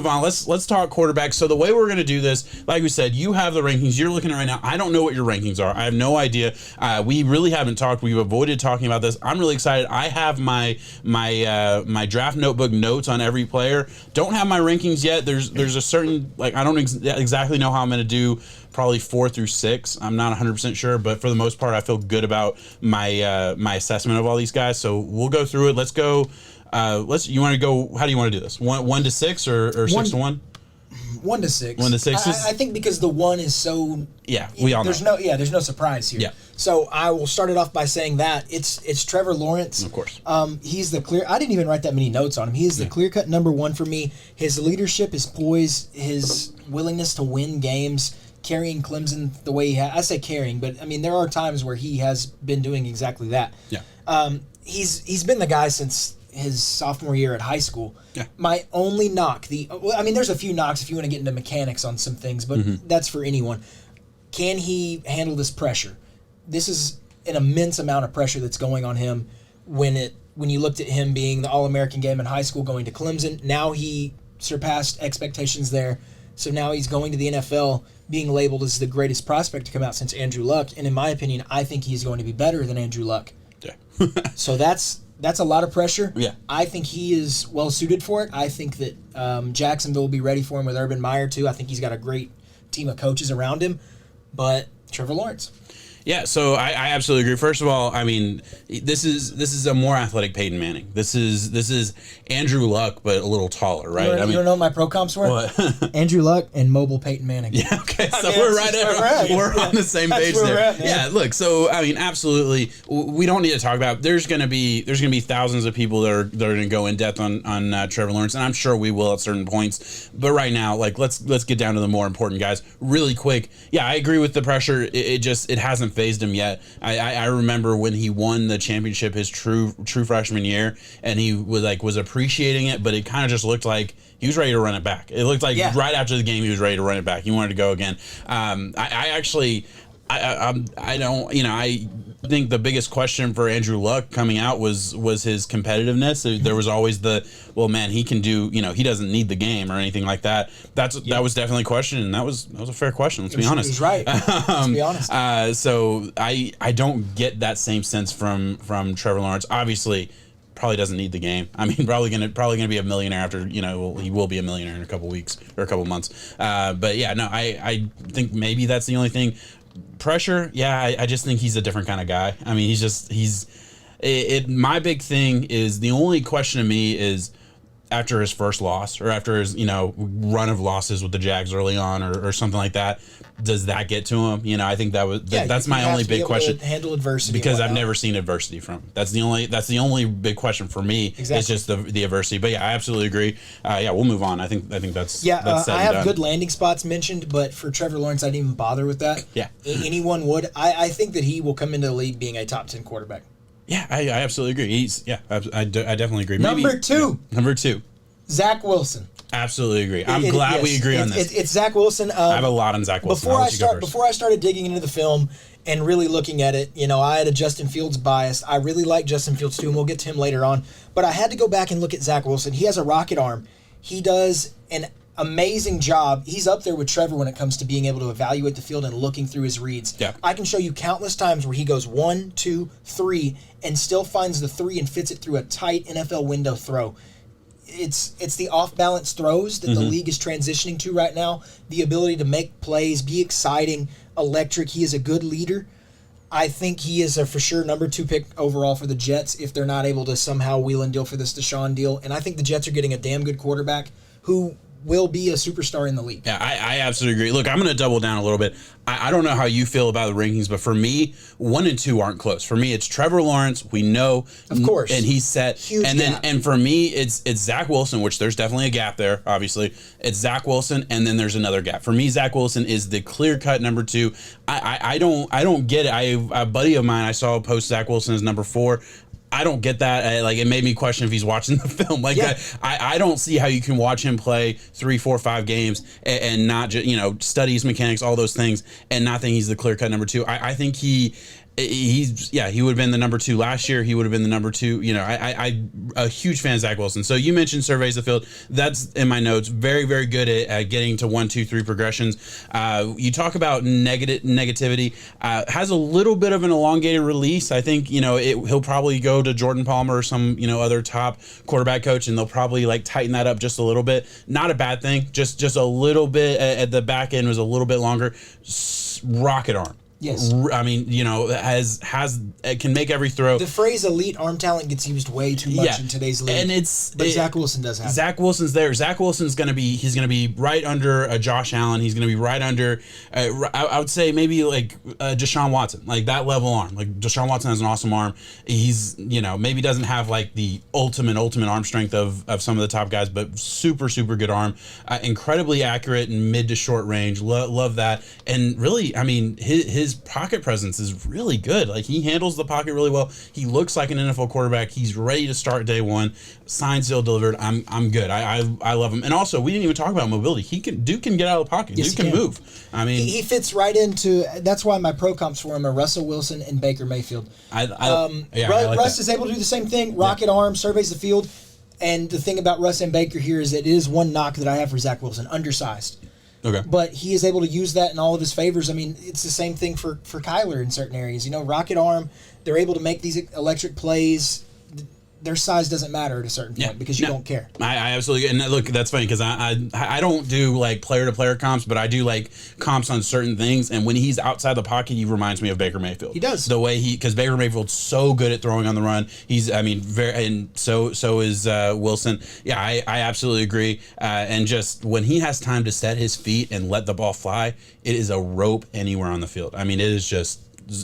move on. Let's talk quarterback. So the way we're going to do this, like we said, you have the rankings. You're looking at right now. I don't know what your rankings are. I have no idea. We really haven't talked. We've avoided talking about this. I'm really excited. I have my draft notebook notes on every player. Don't have my rankings yet. There's a certain, like, I don't exactly know how I'm going to do probably 4 through 6. I'm not 100% sure, but for the most part, I feel good about my my assessment of all these guys. So we'll go through it. Let's go. You want to go? How do you want to do this? 1 to 6 or 6 to 1? 1 to 6. 1 to 6. I think because the 1 is so. Yeah, we all know. There's no surprise here. Yeah. So I will start it off by saying that it's Trevor Lawrence. Of course. He's the clear. I didn't even write that many notes on him. He is the clear-cut number 1 for me. His leadership, his poise, his willingness to win games, carrying Clemson the way he has. I say carrying, but I mean there are times where he has been doing exactly that. Yeah. He's been the guy since his sophomore year at high school. Yeah. My only knock, there's a few knocks if you want to get into mechanics on some things, but that's for anyone. Can he handle this pressure? This is an immense amount of pressure that's going on him when you looked at him being the All-American game in high school, going to Clemson. Now he surpassed expectations there. So now he's going to the NFL being labeled as the greatest prospect to come out since Andrew Luck. And in my opinion, I think he's going to be better than Andrew Luck. Yeah. So that's a lot of pressure. Yeah. I think he is well suited for it. I think that Jacksonville will be ready for him with Urban Meyer too. I think he's got a great team of coaches around him. But Trevor Lawrence. Yeah, so I absolutely agree. First of all, I mean, this is a more athletic Peyton Manning. This is Andrew Luck, but a little taller, right? You don't know what my pro comps were? What? Andrew Luck and mobile Peyton Manning. Yeah, okay, so we're on the same page there. Yeah, look, so I mean, absolutely, we don't need to talk about. There's gonna be thousands of people that are gonna go in depth on Trevor Lawrence, and I'm sure we will at certain points. But right now, like let's get down to the more important guys really quick. Yeah, I agree with the pressure. It hasn't phased him yet. I remember when he won the championship his true freshman year, and he was appreciating it, but it kind of just looked like he was ready to run it back. It looked like right after the game he was ready to run it back. He wanted to go again. I think the biggest question for Andrew Luck coming out was his competitiveness. There was always he can do, he doesn't need the game or anything like that. That was definitely a question, and that was a fair question. Let's be honest. He was right. Let's be honest. So I don't get that same sense from Trevor Lawrence. Obviously, probably doesn't need the game. I mean, probably gonna be a millionaire after, he will be a millionaire in a couple weeks or a couple months. But yeah, no, I think maybe that's the only thing. Pressure, yeah, I just think he's a different kind of guy. I mean, my big thing is, the only question to me is, after his first loss or after his run of losses with the Jags early on or something like that, does that get to him? I think that's my only big question. Handle adversity because I've never seen adversity from him. That's the only big question for me. Exactly. Is just the adversity. But yeah, I absolutely agree. We'll move on. I think that's that's I have good landing spots mentioned, but for Trevor Lawrence, I didn't even bother with that. Yeah, anyone would. I think that he will come into the league being a top 10 quarterback. Yeah, I absolutely agree. I definitely agree. Number two, Zach Wilson. Absolutely agree. I'm glad we agree on this. It's Zach Wilson. I have a lot on Zach Wilson. Before I started digging into the film and really looking at it, I had a Justin Fields bias. I really like Justin Fields too, and we'll get to him later on. But I had to go back and look at Zach Wilson. He has a rocket arm. He does an amazing job. He's up there with Trevor when it comes to being able to evaluate the field and looking through his reads. Yeah. I can show you countless times where he goes 1, 2, 3, and still finds the 3 and fits it through a tight NFL window throw. It's the off-balance throws that the league is transitioning to right now. The ability to make plays, be exciting, electric. He is a good leader. I think he is a for sure number 2 pick overall for the Jets if they're not able to somehow wheel and deal for this Deshaun deal. And I think the Jets are getting a damn good quarterback who will be a superstar in the league. Yeah, I absolutely agree. Look, I'm going to double down a little bit. I don't know how you feel about the rankings, but for me, 1 and 2 aren't close. For me, it's Trevor Lawrence. We know, of course, and he's set. Huge and gap. And for me, it's Zach Wilson, which there's definitely a gap there. Obviously, it's Zach Wilson, and then there's another gap. For me, Zach Wilson is the clear cut number 2. I don't get it. A buddy of mine, I saw post Zach Wilson as number 4. I don't get that. It made me question if he's watching the film. I don't see how you can watch him play 3, 4, 5 games and not just, study his mechanics, all those things, and not think he's the clear cut number 2. I think he he would have been the number 2 last year. He would have been the number 2. You know, I a huge fan of Zach Wilson. So you mentioned surveys the field. That's in my notes. Very, very good at getting to 1, 2, 3 progressions. You talk about negativity. Has a little bit of an elongated release. I think, you know, he'll probably go to Jordan Palmer or some, you know, other top quarterback coach, and they'll probably like tighten that up just a little bit. Not a bad thing. Just a little bit at the back end was a little bit longer. Rocket arm. Yes. I mean, you know, it can make every throw. The phrase elite arm talent gets used way too much in today's league. And Zach Wilson does have Zach Wilson's there. Zach Wilson's going to be right under Josh Allen. He's going to be right under, I would say maybe like Deshaun Watson, like that level arm. Like Deshaun Watson has an awesome arm. He's, you know, maybe doesn't have like the ultimate arm strength of some of the top guys, but super, super good arm. Incredibly accurate in mid to short range. Love that. And really, I mean, his pocket presence is really good. Like he handles the pocket really well. He looks like an NFL quarterback. He's ready to start day one. Signed, still delivered. I'm good. I love him. And also, we didn't even talk about mobility. Duke can get out of the pocket. Yes, Duke can move. I mean, he fits right into. That's why my pro comps for him are Russell Wilson and Baker Mayfield. I like Russ that. is able to do the same thing. Rocket arm, surveys the field. And the thing about Russ and Baker here is it is one knock that I have for Zach Wilson, undersized. Okay. But he is able to use that in all of his favors. I mean, it's the same thing for Kyler in certain areas. You know, rocket arm, they're able to make these electric plays. Their size doesn't matter at a certain point because you don't care. I absolutely, and look, that's funny because I don't do like player to player comps, but I do like comps on certain things. And when he's outside the pocket, he reminds me of Baker Mayfield. He does the way because Baker Mayfield's so good at throwing on the run. And so is Wilson. Yeah, I absolutely agree. And just when he has time to set his feet and let the ball fly, it is a rope anywhere on the field. I mean, it is just.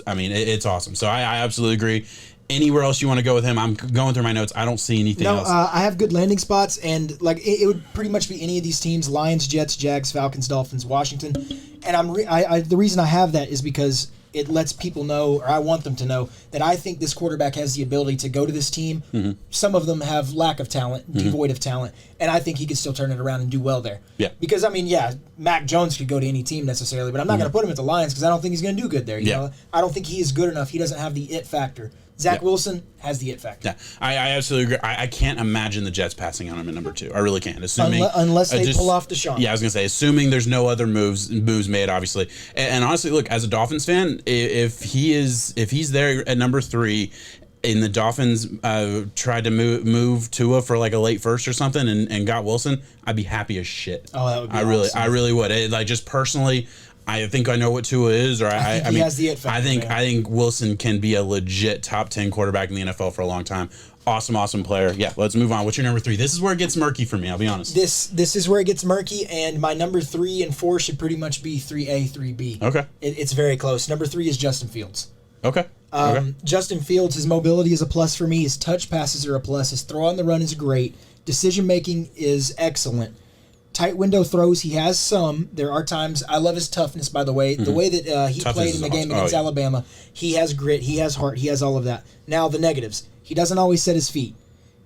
I mean, it's awesome. So I absolutely agree. Anywhere else you want to go with him? I'm going through my notes. I don't see anything else. I have good landing spots, and like it would pretty much be any of these teams: Lions, Jets, Jags, Falcons, Dolphins, Washington. And the reason I have that is because it lets people know, or I want them to know, that I think this quarterback has the ability to go to this team. Mm-hmm. Some of them have lack of talent, devoid of talent, and I think he could still turn it around and do well there. Yeah. Because, I mean, Mac Jones could go to any team necessarily, but I'm not going to put him at the Lions because I don't think he's going to do good there. You know? I don't think he is good enough. He doesn't have the it factor. Zach Wilson has the it factor. Yeah, I absolutely agree. I can't imagine the Jets passing on him at number 2. I really can't. Assuming unless they pull off Deshaun. Yeah, I was gonna say, assuming there's no other moves made, obviously. And honestly, look, as a Dolphins fan, if he's there at number 3, and the Dolphins tried to move Tua for like a late first or something, and got Wilson, I'd be happy as shit. Oh, that would be awesome. I really would. Like just personally. I think I know what Tua is, or I think he has the it factor. I think Wilson can be a legit top 10 quarterback in the NFL for a long time. Awesome player. Yeah, let's move on. What's your number 3? This is where it gets murky for me, I'll be honest. This is where it gets murky, and my number 3 and 4 should pretty much be 3A, 3B. Okay. It's very close. Number 3 is Justin Fields. Okay. Justin Fields, his mobility is a plus for me. His touch passes are a plus. His throw on the run is great. Decision making is excellent. Tight window throws, he has some. There are times, I love his toughness, by the way. Mm-hmm. The way that he played in the game against Alabama, he has grit, he has heart, he has all of that. Now, the negatives. He doesn't always set his feet.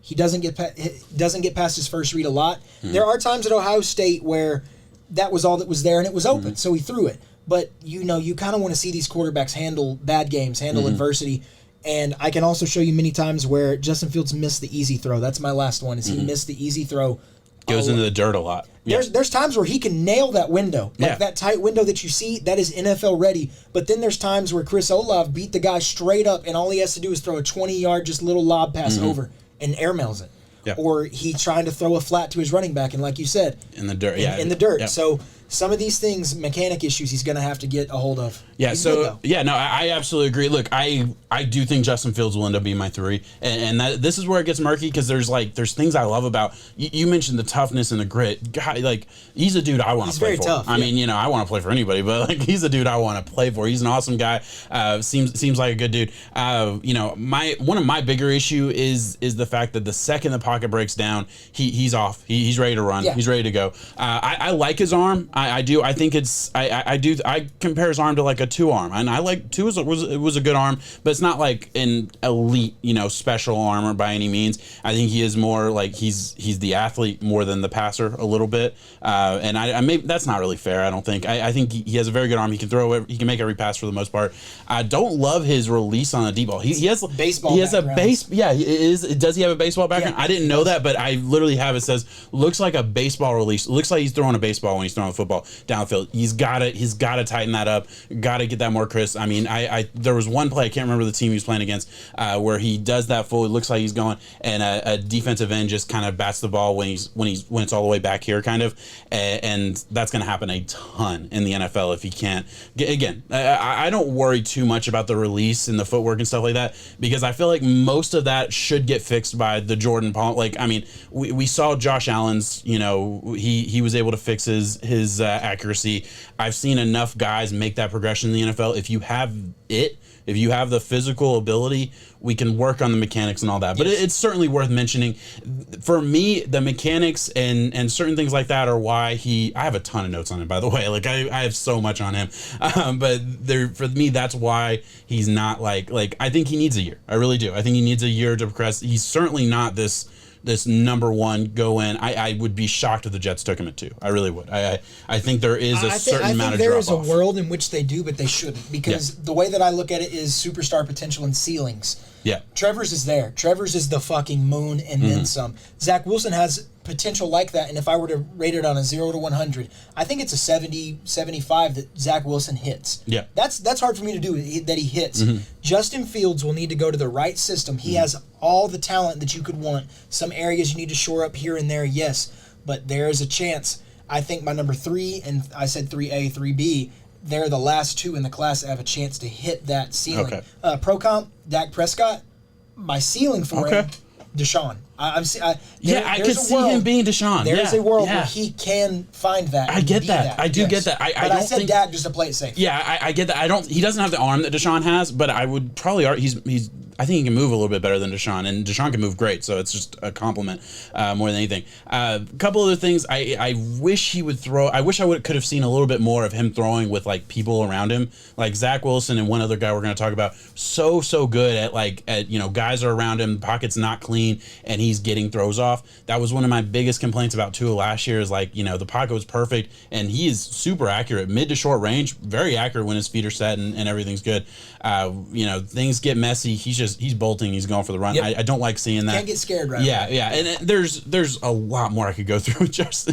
He doesn't get past his first read a lot. Mm-hmm. There are times at Ohio State where that was all that was there and it was open, so he threw it. But, you kind of want to see these quarterbacks handle bad games, handle adversity. And I can also show you many times where Justin Fields missed the easy throw. That's my last one, is he missed the easy throw. Goes into the dirt a lot. There's times where he can nail that window. Like that tight window that you see, that is NFL ready. But then there's times where Chris Olave beat the guy straight up, and all he has to do is throw a 20-yard just little lob pass over and airmails it. Yeah. Or he's trying to throw a flat to his running back, and like you said, in the dirt. In the dirt. Yeah. So some of these things, mechanic issues, he's going to have to get a hold of. Yeah, I absolutely agree. Look, I do think Justin Fields will end up being my 3, and this is where it gets murky because there's things I love about you mentioned the toughness and the grit. God, like he's a dude I want to play for. He's very tough. I mean, I want to play for anybody, but like he's a dude I want to play for. He's an awesome guy. Seems like a good dude. One of my bigger issue is the fact that the second the pocket breaks down, he's off. He's ready to run. Yeah. He's ready to go. I like his arm. I do. I think it's. I do. I compare his arm to like a 2 arm, and I like 2 was a good arm, but it's not like an elite, special armor by any means. I think he is more like he's the athlete more than the passer a little bit, and I maybe that's not really fair. I don't think. I think he has a very good arm. He can throw. He can make every pass for the most part. I don't love his release on the deep ball. He has baseball. He has background. a base. Yeah, he is. Does he have a baseball background? Yeah, I didn't know that, but I literally have it says looks like a baseball release. It looks like he's throwing a baseball when he's throwing the football downfield. He's got to tighten that up. Got to get that more crisp. I mean, I there was one play, I can't remember the team he was playing against, where he does that full. It looks like he's going, and a defensive end just kind of bats the ball when it's all the way back here, kind of, and that's going to happen a ton in the NFL if he can't. Again, I don't worry too much about the release and the footwork and stuff like that, because I feel like most of that should get fixed by the Jordan Palm. Like, I mean, we saw Josh Allen's, he was able to fix his accuracy. I've seen enough guys make that progression in the NFL. If you have the physical ability, we can work on the mechanics and all that. But it's certainly worth mentioning. For me, the mechanics and certain things like that are why I have a ton of notes on him, by the way. Like, I have so much on him. But for me, that's why he's not like I think he needs a year. I really do. I think he needs a year to progress. He's certainly not this number one go in. I would be shocked if the Jets took him at 2. I really would. I think there is a certain amount of drop-off. There is a world in which they do, but they shouldn't, because the way that I look at it is superstar potential and ceilings. Yeah. Trevor's is there. Trevor's is the fucking moon and then some. Zach Wilson has potential like that, and if I were to rate it on a 0 to 100, I think it's a 70, 75 that Zach Wilson hits. Yeah. That's hard for me to do, that he hits. Justin Fields will need to go to the right system. He has all the talent that you could want. Some areas you need to shore up here and there, yes, but there is a chance. I think my number 3, and I said 3A, 3B, they're the last 2 in the class that have a chance to hit that ceiling. Okay. Pro comp, Dak Prescott, my ceiling for him, Deshaun. I could see him being Deshaun. There's a world where he can find that. I get that. I do get that. I said Dak just to play it safe. Yeah, I get that. He doesn't have the arm that Deshaun has, but I would probably I think he can move a little bit better than Deshaun, and Deshaun can move great, so it's just a compliment more than anything. A couple other things. I wish he would throw. I wish I could have seen a little bit more of him throwing with like people around him, like Zach Wilson and one other guy we're going to talk about. So good at guys are around him, pocket's not clean, and he's getting throws off. That was one of my biggest complaints about Tua last year. Is the pocket was perfect, and he is super accurate, mid to short range, very accurate when his feet are set and everything's good. Things get messy. He's bolting. He's going for the run. Yep. I don't like seeing that. Can't get scared right now. Yeah. And there's a lot more I could go through. This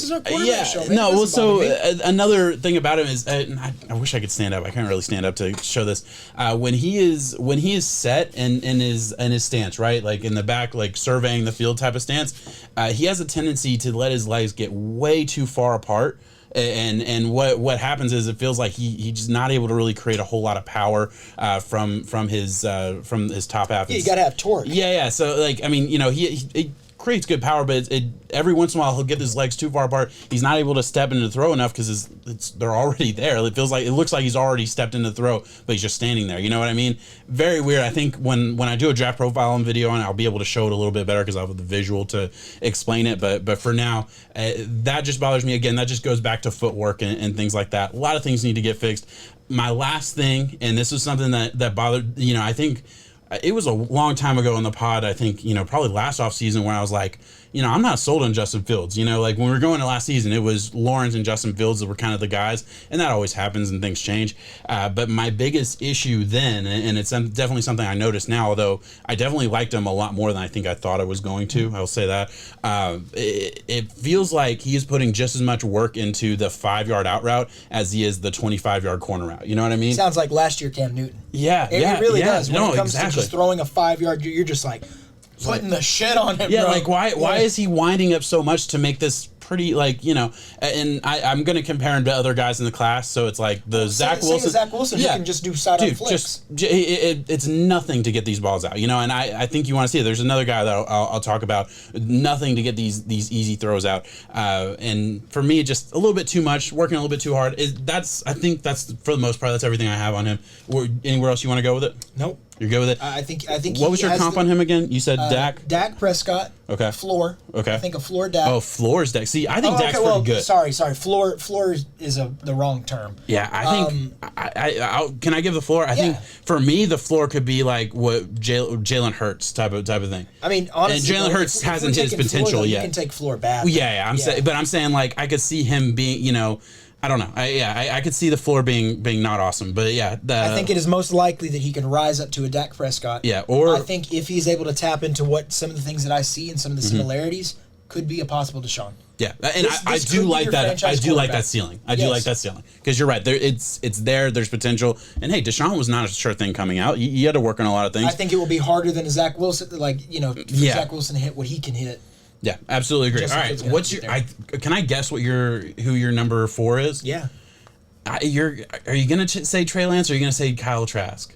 is our quarterback show. Man. No, well, so another thing about him is, I wish I could stand up. I can't really stand up to show this. When he is set and in his stance, right, like in the back, like surveying the field type of stance, he has a tendency to let his legs get way too far apart. And what happens is it feels like he's just not able to really create a whole lot of power from his top half. Yeah, you gotta have torque. Yeah. So he creates good power, but every once in a while he'll get his legs too far apart. He's not able to step into the throw enough because they're already there. It looks like he's already stepped into the throw, but he's just standing there. You know what I mean? Very weird. I think when I do a draft profile and video, and I'll be able to show it a little bit better because I have the visual to explain it. But for now, that just bothers me. Again, that just goes back to footwork and things like that. A lot of things need to get fixed. My last thing, and this is something that bothered, I think it was a long time ago in the pod, I think, probably last offseason where I was like, I'm not sold on Justin Fields. Like when we were going to last season, it was Lawrence and Justin Fields that were kind of the guys, and that always happens and things change. But my biggest issue then, and it's definitely something I notice now, although I definitely liked him a lot more than I think I thought I was going to, I'll say that. It feels like he is putting just as much work into the 5-yard out route as he is the 25-yard corner route. You know what I mean? Sounds like last year Cam Newton. Yeah, it really does. When it comes exactly. to just throwing a 5-yard, you're just like putting the shit on him. Yeah, bro. like why is he winding up so much to make this pretty, and I'm going to compare him to other guys in the class, so it's like Zach Wilson. Zach Wilson, you can just do side-on flicks. It's nothing to get these balls out, and I think you want to see it. There's another guy that I'll talk about, nothing to get these easy throws out, and for me, just a little bit too much, working a little bit too hard. I think that's, for the most part, that's everything I have on him. Anywhere else you want to go with it? Nope. You're good with it? I think. What was your comp on him again? You said Dak? Dak Prescott. Okay. Floor. Okay. I think a floor Dak. Oh, floor's Dak. See, I think Dak's pretty good. Sorry. Floor is the wrong term. Yeah, I think. Can I give the floor? I think for me, the floor could be like what Jalen Hurts type of thing. I mean, honestly, and Jalen Hurts hasn't hit his potential yet. You can take floor bad. Yeah. I'm saying like I could see him being, I don't know. I could see the floor being not awesome, but yeah. I think it is most likely that he can rise up to a Dak Prescott. Yeah, or I think if he's able to tap into what some of the things that I see and some of the similarities could be a possible Deshaun. Yeah, and I do like that. I do like that ceiling. I do like that ceiling because you're right. There, it's there. There's potential. And hey, Deshaun was not a sure thing coming out. You had to work on a lot of things. I think it will be harder than a Zach Wilson. For Zach Wilson to hit what he can hit. Yeah, absolutely agree. All right, what's your? Can I guess who your number 4 is? Yeah. Are you gonna say Trey Lance or are you gonna say Kyle Trask?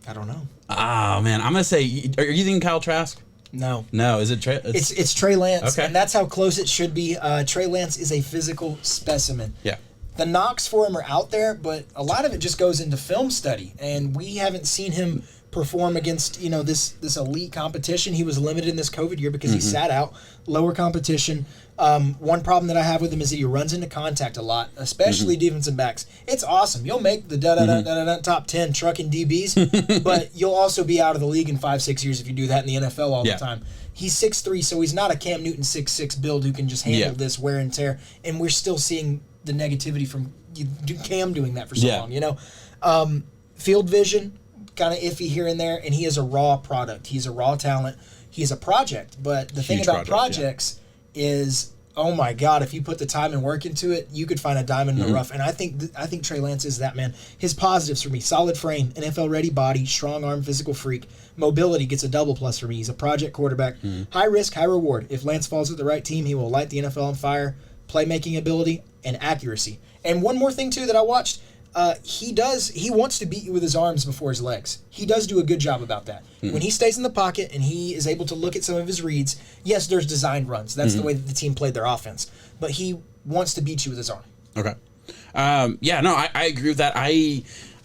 I don't know. Oh man, I'm gonna say. Are you thinking Kyle Trask? No. Is it Trey? It's Trey Lance, okay. And that's how close it should be. Trey Lance is a physical specimen. Yeah. The knocks for him are out there, but a lot of it just goes into film study, and we haven't seen him perform against this elite competition. He was limited in this COVID year because he sat out. Lower competition. One problem that I have with him is that he runs into contact a lot, especially defensive backs. It's awesome. You'll make the top 10 trucking DBs, but you'll also be out of the league in 5-6 years if you do that in the NFL all the time. He's 6'3", so he's not a Cam Newton 6'6" build who can just handle this wear and tear, and we're still seeing the negativity from Cam doing that for so long. Field vision, kind of iffy here and there, and he is a raw product. He's a raw talent. He's a project, but the thing about projects is, oh my God, if you put the time and work into it, you could find a diamond in the rough. And I think Trey Lance is that man. His positives for me: solid frame, NFL ready body, strong arm, physical freak. Mobility gets a double plus for me. He's a project quarterback. High risk, high reward. If Lance falls with the right team, he will light the NFL on fire. Playmaking ability and accuracy. And one more thing too that I watched. He wants to beat you with his arms before his legs. He does do a good job about that. When he stays in the pocket and he is able to look at some of his reads, yes, there's designed runs. That's the way that the team played their offense. But he wants to beat you with his arm. Okay. I agree with that.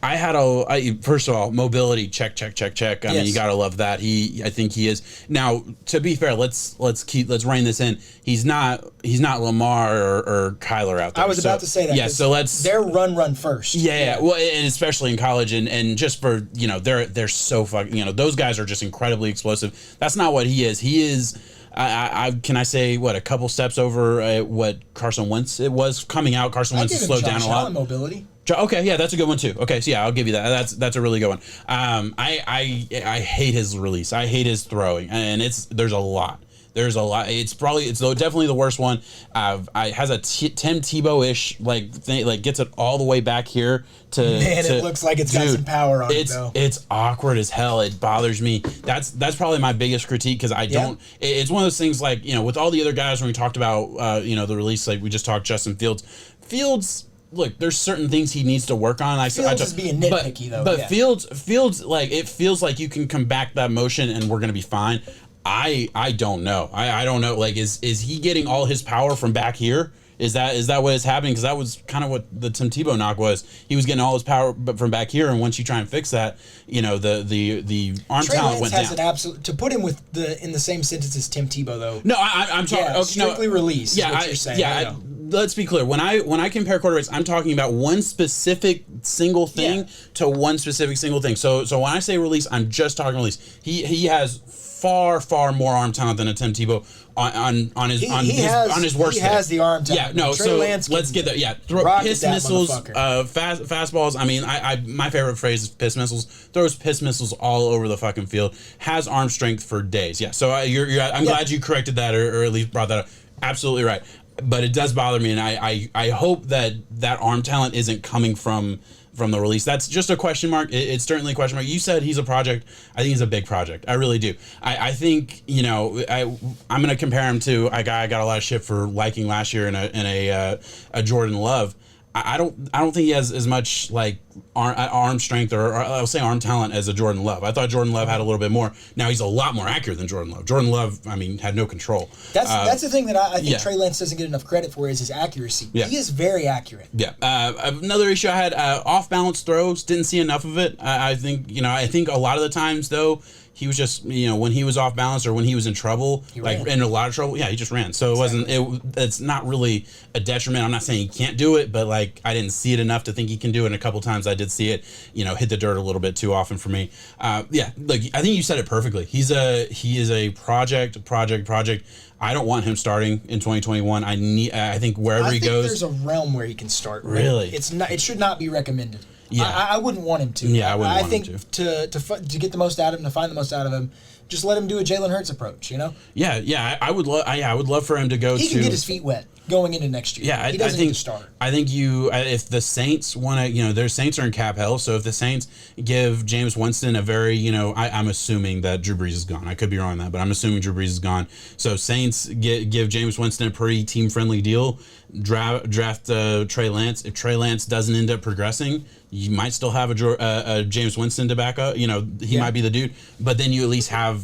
I had first of all, mobility, check. I mean, you gotta love that. I think he is. Now, to be fair, let's rein this in. He's not Lamar or Kyler out there. I was about to say that. Yeah, so they're run first. Yeah. Well, and especially in college and just for, they're so fucking, those guys are just incredibly explosive. That's not what he is. He is, can I say a couple steps over what Carson Wentz it was coming out. Carson Wentz has slowed down a lot. Mobility. Okay, yeah, that's a good one too. Okay, so yeah, I'll give you that. That's a really good one. I hate his release. I hate his throwing, and there's a lot. There's a lot. It's definitely the worst one. Has a Tim Tebow-ish thing, gets it all the way back here to. Man, it looks like it's got some power on it though. It's awkward as hell. It bothers me. That's probably my biggest critique because I don't. It's one of those things with all the other guys when we talked about the release, like we just talked Justin Fields. Look, there's certain things he needs to work on. Fields is being nitpicky though. But Fields it feels like you can come back that motion and we're gonna be fine. I don't know. I don't know. Is he getting all his power from back here? Is that what is happening? Because that was kind of what the Tim Tebow knock was. He was getting all his power from back here, and once you try and fix that, the arm Trey talent Lance went has down. An absolute to put him in the same sentence as Tim Tebow though. No, I'm talking strictly release. Yeah, is what you're saying. Yeah. Let's be clear. When I compare quarterbacks, I'm talking about one specific single thing to one specific single thing. So when I say release, I'm just talking release. He has far more arm talent than a Tim Tebow on his worst. He has the arm talent. Yeah, no. So let's get that. Yeah, piss missiles, fastballs. I mean, my favorite phrase is piss missiles. Throws piss missiles all over the fucking field. Has arm strength for days. Yeah. So I'm glad you corrected that or at least brought that up. Absolutely right. But it does bother me, and I hope that arm talent isn't coming from the release. That's just a question mark. It's certainly a question mark. You said he's a project. I think he's a big project. I really do. I think I'm going to compare him to a guy I got a lot of shit for liking last year in a Jordan Love. I don't think he has as much like arm strength or I'll say arm talent as a Jordan Love. I thought Jordan Love had a little bit more. Now he's a lot more accurate than Jordan Love. Jordan Love, I mean, had no control. That's the thing that I think Trey Lance doesn't get enough credit for is his accuracy. Yeah. He is very accurate. Yeah. Another issue I had, off balance throws, didn't see enough of it. I think a lot of the times though, he was just, when he was off balance or when he was in trouble, in a lot of trouble, he just ran. So it's not really a detriment. I'm not saying he can't do it, but like I didn't see it enough to think he can do it. And a couple times I did see it, hit the dirt a little bit too often for me. Like I think you said it perfectly. He is a project. I don't want him starting in 2021. I think wherever he goes, there's a realm where he can start. Really, it should not be recommended. Yeah, I wouldn't want him to. Yeah, I wouldn't want him to. I think to get the most out of him, to find the most out of him, just let him do a Jalen Hurts approach. Yeah. I would love for him to go. He can get his feet wet going into next year. Yeah, he doesn't need to start. I think if the Saints want to, their Saints are in cap hell. So if the Saints give Jameis Winston a very, I'm assuming that Drew Brees is gone. I could be wrong on that, but I'm assuming Drew Brees is gone. So Saints give Jameis Winston a pretty team friendly deal. Draft Trey Lance. If Trey Lance doesn't end up progressing, you might still have a Jameis Winston to back up. He might be the dude, but then you at least have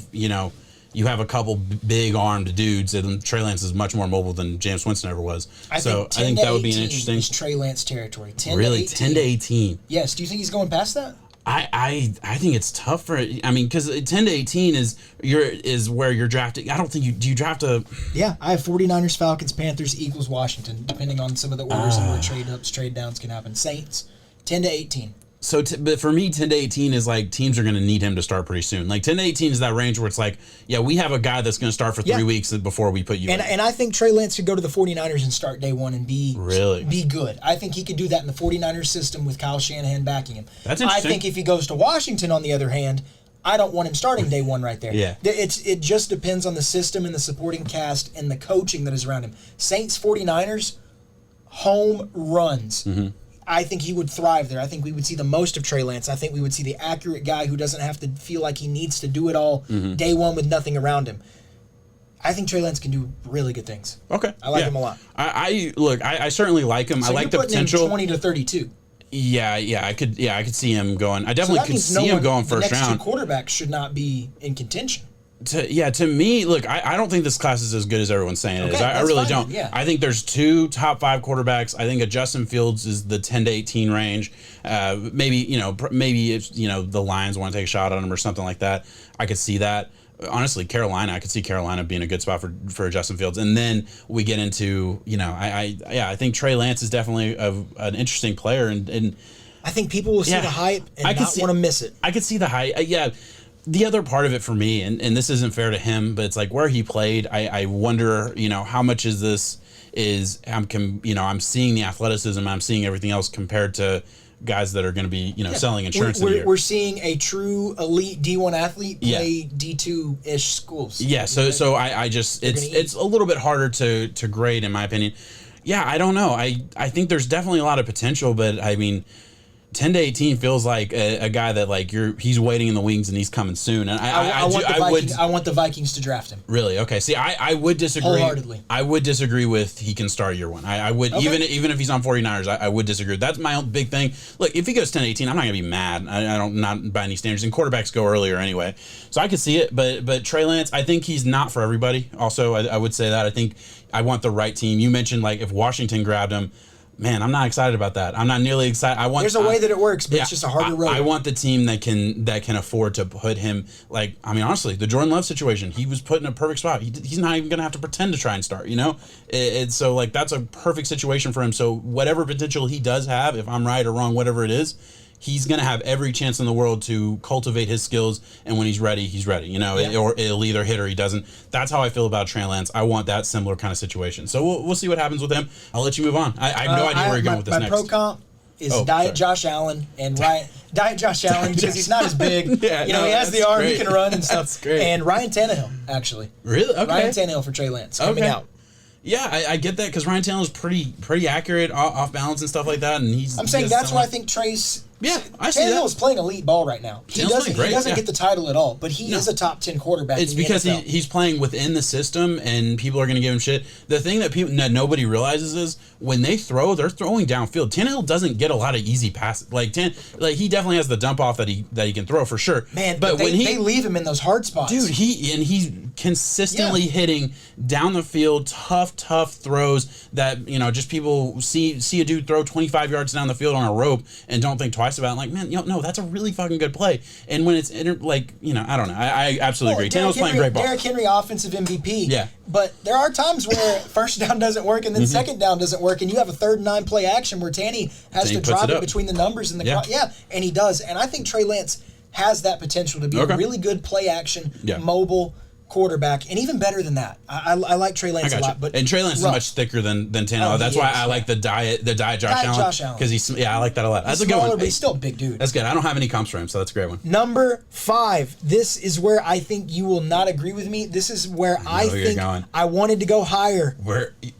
you have a couple big armed dudes, and Trey Lance is much more mobile than Jameis Winston ever was. I think that would be an interesting. Is Trey Lance territory 10 really to 18. 10 to 18? Yes. Do you think he's going past that? I think it's tough for. I mean, because 10 to 18 is where you're drafting. I don't think do you draft a. Yeah, I have 49ers, Falcons, Panthers, Eagles, Washington, depending on some of the orders and where trade ups, trade downs can happen. Saints, 10 to 18. So, but for me, 10 to 18 is like teams are going to need him to start pretty soon. Like 10 to 18 is that range where it's like, we have a guy that's going to start for 3 weeks before we put you in. And I think Trey Lance could go to the 49ers and start day one and be good. I think he could do that in the 49ers system with Kyle Shanahan backing him. That's interesting. I think if he goes to Washington, on the other hand, I don't want him starting day one right there. Yeah. It just depends on the system and the supporting cast and the coaching that is around him. Saints, 49ers, home runs. Mm-hmm. I think he would thrive there. I think we would see the most of Trey Lance. I think we would see the accurate guy who doesn't have to feel like he needs to do it all day one with nothing around him. I think Trey Lance can do really good things. Okay. I like him a lot. I certainly like him. So I like the potential. Him 20 to 32. Yeah, I could see him going. I definitely could see him going first round. The next two quarterbacks should not be in contention. To me, look, I don't think this class is as good as everyone's saying it is. I really don't. Yeah. I think there's 2 top 5 quarterbacks. I think a Justin Fields is the 10 to 18 range. Maybe if the Lions want to take a shot on him or something like that, I could see that. Honestly, I could see Carolina being a good spot for Justin Fields. And then we get into, I think Trey Lance is definitely an interesting player. And I think people will see the hype and not want to miss it. I could see the hype. The other part of it for me, and this isn't fair to him, but it's like where he played, I wonder, how much is this I'm seeing the athleticism, I'm seeing everything else compared to guys that are going to be, selling insurance in a year. We're seeing a true elite D1 athlete play D2-ish schools. Yeah, so I just, it's a little bit harder to grade in my opinion. Yeah, I don't know. I think there's definitely a lot of potential, but I mean, 10 to 18 feels like a guy that like he's waiting in the wings and he's coming soon. And I want the Vikings to draft him. Really? Okay. See, I would disagree. Wholeheartedly. I would disagree with he can start year one. I would even if he's on 49ers, I would disagree. That's my own big thing. Look, if he goes 10 to 18, I'm not gonna be mad. I don't not by any standards. And quarterbacks go earlier anyway, so I could see it. But Trey Lance, I think he's not for everybody. Also, I would say that I think I want the right team. You mentioned like if Washington grabbed him. Man, I'm not excited about that. I'm not nearly excited. There's a way that it works, but it's just a harder road. I want the team that can afford to put him honestly, the Jordan Love situation, he was put in a perfect spot. He's not even going to have to pretend to try and start, so like that's a perfect situation for him. So whatever potential he does have, if I'm right or wrong, whatever it is, he's going to have every chance in the world to cultivate his skills, and when he's ready, or it'll either hit or he doesn't. That's how I feel about Trey Lance. I want that similar kind of situation. So we'll see what happens with him. I'll let you move on. I have no idea where you're going with this next. My pro comp is Josh Allen and Ryan. Diet Josh Allen because he's not as big. He has the arm, he can run and stuff. That's great. And Ryan Tannehill, actually. Really? Okay. Ryan Tannehill for Trey Lance coming out. Yeah, I get that because Ryan Tannehill's pretty accurate off balance and stuff like that, and he's. I'm saying that's why I think Trey's Yeah, I see that. Tannehill's playing elite ball right now. He doesn't get the title at all, but he is a top 10 quarterback. It's because he's playing within the system, and people are going to give him shit. The thing that nobody realizes is when they throw, they're throwing downfield. Tannehill doesn't get a lot of easy passes. Like he definitely has the dump off that he can throw for sure. Man, but when they leave him in those hard spots, dude. He's consistently hitting down the field, tough throws that just people see a dude throw 25 yards down the field on a rope and don't think twice about it. Like, man, no, that's a really fucking good play. And when it's I don't know. I absolutely agree. Tannehill's playing great ball. Derrick Henry, offensive MVP. Yeah. But there are times where first down doesn't work and then second down doesn't work, and you have a 3rd and 9 play action where Tanny has to drop it between the numbers and the and he does. And I think Trey Lance has that potential to be a really good play action, mobile quarterback, and even better than that. I like Trey Lance a lot, and Trey Lance is much thicker than Tannehill. That's why I like the diet Josh Allen, because I like that a lot. That's a good one. But he's still a big dude. That's good. I don't have any comps for him, so that's a great one. Number 5. This is where I think you will not agree with me. This is where I think I wanted to go higher.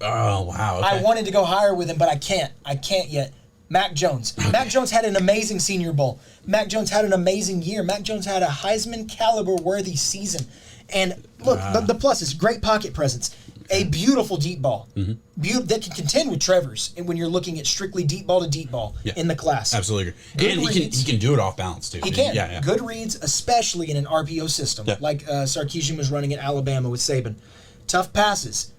Oh wow. Okay. I wanted to go higher with him, but I can't. I can't yet. Mac Jones. Okay. Mac Jones had an amazing Senior Bowl. Mac Jones had an amazing year. Mac Jones had a Heisman caliber worthy season. And look, the plus is great pocket presence, a beautiful deep ball that can contend with Trevor's. And when you're looking at strictly deep ball to deep ball in the class, absolutely agree. And he can do it off balance too. He can. Yeah. Good reads, especially in an RPO system like Sarkisian was running at Alabama with Saban. Tough passes.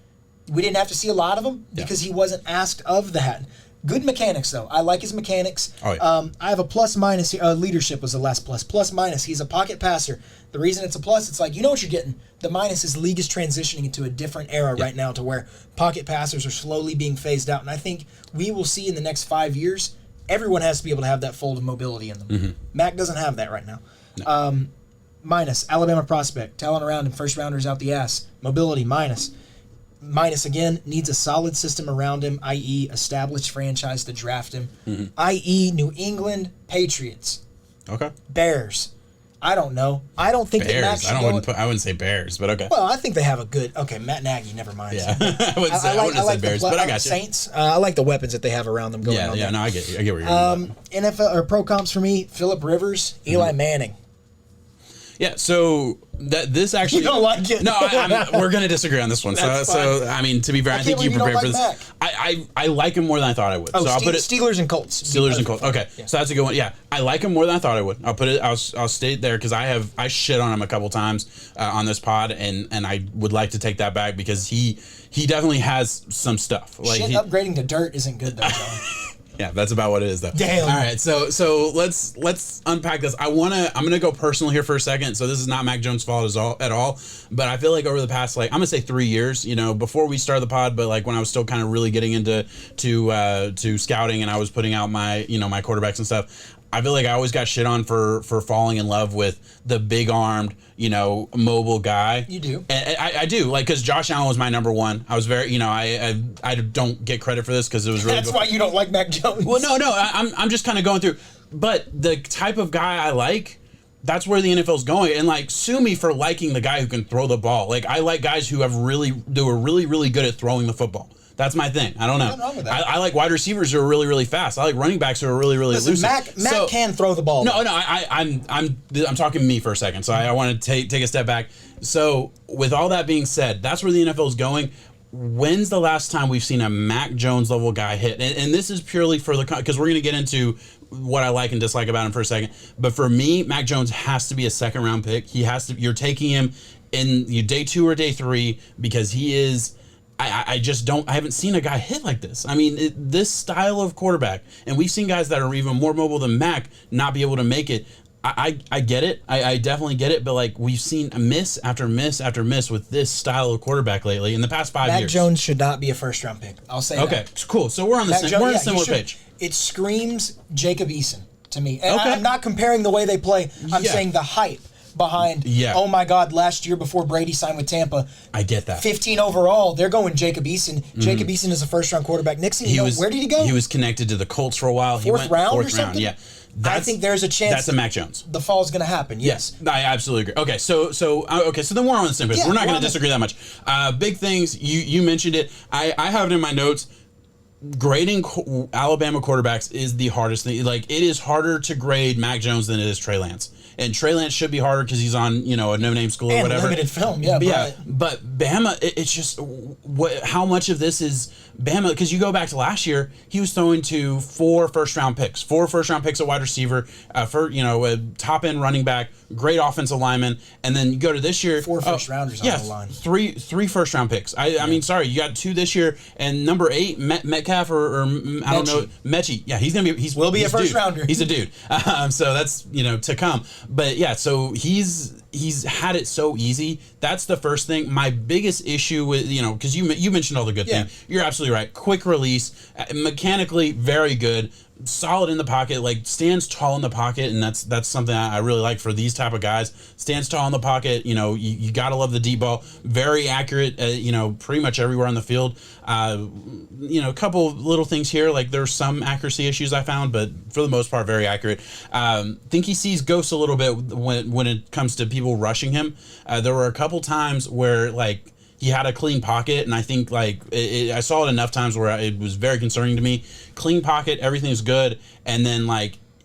We didn't have to see a lot of them because he wasn't asked of that. Good mechanics, though. I like his mechanics. Oh, yeah. I have a plus-minus here. Leadership was the last plus. Plus-minus, he's a pocket passer. The reason it's a plus, it's like, you know what you're getting. The minus is league is transitioning into a different era right now to where pocket passers are slowly being phased out. And I think we will see in the next 5 years, everyone has to be able to have that fold of mobility in them. Mac doesn't have that right now. No. Minus, Alabama prospect. Talent around him, first rounders out the ass. Mobility, minus. Minus again, needs a solid system around him, i.e. established franchise to draft him, i.e. New England Patriots. Okay. Bears. I don't know. I don't think Bears. That Mac should I wouldn't say Bears, but okay. Well, I think they have a good... Okay, Matt Nagy, never mind. Yeah. I wouldn't say Bears, but I got you. Saints. I like the weapons that they have around them going on. Yeah, no, I get where you're going. NFL or pro comps for me, Phillip Rivers, Eli Manning. Yeah, so this actually... You don't like it. No, we're going to disagree on this one. So, I mean, to be fair, I think you prepared for this. I like him more than I thought I would. Oh, so I'll put it Steelers and Colts. Steelers and Colts. Okay, so that's a good one. Yeah, I like him more than I thought I would. I'll put it. I'll state there because I shit on him a couple times on this pod, and I would like to take that back because he definitely has some stuff. Like upgrading to dirt isn't good though, John. Yeah, that's about what it is, though. Damn. All right, so let's unpack this. I'm gonna go personal here for a second. So this is not Mac Jones' fault at all, but I feel like over the past I'm gonna say 3 years, before we started the pod, but like when I was still kind of really getting into to scouting and I was putting out my my quarterbacks and stuff. I feel like I always got shit on for falling in love with the big-armed, mobile guy. You do. And I do, because Josh Allen was my number one. I was very, I don't get credit for this because it was really... That's why you don't like Mac Jones. Well, no, I'm just kind of going through. But the type of guy I like, that's where the NFL's going. And, sue me for liking the guy who can throw the ball. I like guys who are really, really good at throwing the football. That's my thing. I don't know. Nothing wrong with that. I like wide receivers who are really, really fast. I like running backs who are really, really elusive. Mac can throw the ball. No, I'm talking me for a second. So I want to take a step back. So with all that being said, that's where the NFL is going. When's the last time we've seen a Mac Jones level guy hit? And this is purely for because we're going to get into what I like and dislike about him for a second. But for me, Mac Jones has to be a second round pick. He has to. You're taking him in day 2 or day 3 because he is. I haven't seen a guy hit like this. I mean, this style of quarterback, and we've seen guys that are even more mobile than Mac not be able to make it. I get it. I definitely get it. But we've seen miss after miss after miss with this style of quarterback lately in the past 5 years. Mac Jones should not be a first round pick. I'll say okay, that. Cool. So we're on the similar page. It screams Jacob Eason to me. And I'm not comparing the way they play. I'm saying the hype behind, oh my God, last year before Brady signed with Tampa. I get that. 15 overall, they're going Jacob Eason. Jacob Eason is a first-round quarterback. Nixon, where did he go? He was connected to the Colts for a while. Fourth round or something? Round, yeah. I think there's a chance. That's a Mac Jones. The fall's going to happen, yes. I absolutely agree. Okay, so then we're on the same page. We're not going to disagree that much. Big things, you mentioned it. I have it in my notes. grading Alabama quarterbacks is the hardest thing. Like, it is harder to grade Mac Jones than it is Trey Lance. And Trey Lance should be harder because he's on, a no-name school or whatever. Limited film, yeah. But Bama, it's just how much of this is Bama? Because you go back to last year, he was throwing to 4 first-round picks at wide receiver, a top-end running back, great offensive lineman, and then you go to this year, 4 first-rounders on the line. Three first-round picks. I mean, sorry, you got 2 this year, and number 8, Metcalf or I don't know, Mechie. Yeah, he's gonna be. He's a first-rounder. He's a dude. So that's to come. But yeah, so he's had it so easy. That's the first thing. My biggest issue with because you mentioned all the good things. You're absolutely right. Quick release, mechanically very good. Solid in the pocket, like stands tall in the pocket, and that's something I really like for these type of guys. Stands tall in the pocket, you gotta love the deep ball. Very accurate, pretty much everywhere on the field. A couple little things here, like there's some accuracy issues I found, but for the most part, very accurate. Think he sees ghosts a little bit when it comes to people rushing him. There were a couple times where he had a clean pocket, and I think I saw it enough times where it was very concerning to me. Clean pocket, everything's good, and then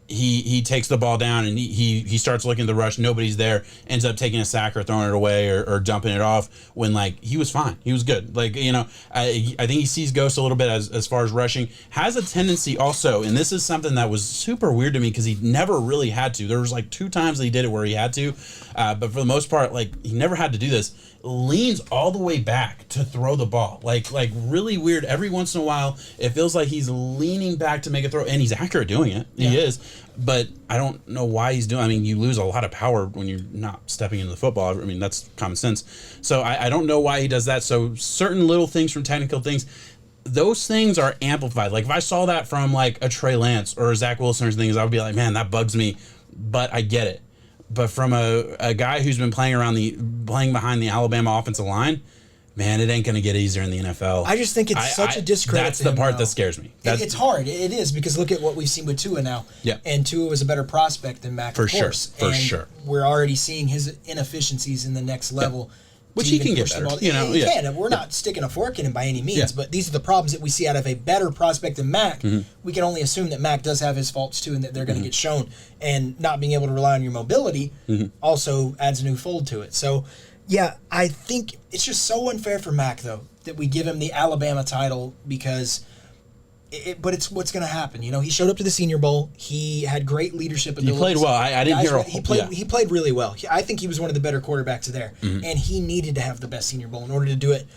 he takes the ball down and he starts looking at the rush. Nobody's there. Ends up taking a sack or throwing it away or dumping it off when he was fine. He was good. I think he sees ghosts a little bit as far as rushing. Has a tendency also, and this is something that was super weird to me because he never really had to. There was 2 times that he did it where he had to, but for the most part, he never had to do this. Leans all the way back to throw the ball. Like really weird. Every once in a while, it feels like he's leaning back to make a throw, and he's accurate doing it. Yeah. He is. But I don't know why he's doing. I mean, you lose a lot of power when you're not stepping into the football. I mean, that's common sense. So I don't know why he does that. So certain little things from technical things, those things are amplified. Like if I saw that from a Trey Lance or a Zach Wilson or things, I would be like, man, that bugs me. But I get it. But from a guy who's been playing behind the Alabama offensive line, man, it ain't going to get easier in the NFL. I just think it's such a discredit. That's the part that scares me. It's hard. It is, because look at what we've seen with Tua now. Yeah. And Tua was a better prospect than Mac, for of course. For sure. We're already seeing his inefficiencies in the next level. Yeah. Which he can get better. He can. We're not sticking a fork in him by any means, but these are the problems that we see out of a better prospect than Mac. Mm-hmm. We can only assume that Mac does have his faults too, and that they're going to get shown. And not being able to rely on your mobility also adds a new fold to it. So, yeah, I think it's just so unfair for Mac, though, that we give him the Alabama title because... but it's what's going to happen. He showed up to the Senior Bowl. He had great leadership abilities. He played well. I didn't hear. He played really well. I think he was one of the better quarterbacks there, and he needed to have the best Senior Bowl in order to do it.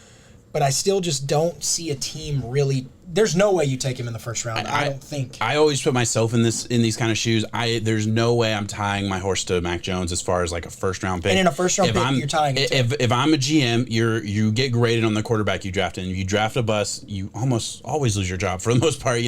But I still just don't see a team really. There's no way you take him in the first round. I don't think. I always put myself in these kind of shoes. There's no way I'm tying my horse to Mac Jones as far as a first round pick. And in a first round pick, you're tying it. If I'm a GM, you get graded on the quarterback you draft, and if you draft a bust, you almost always lose your job for the most part,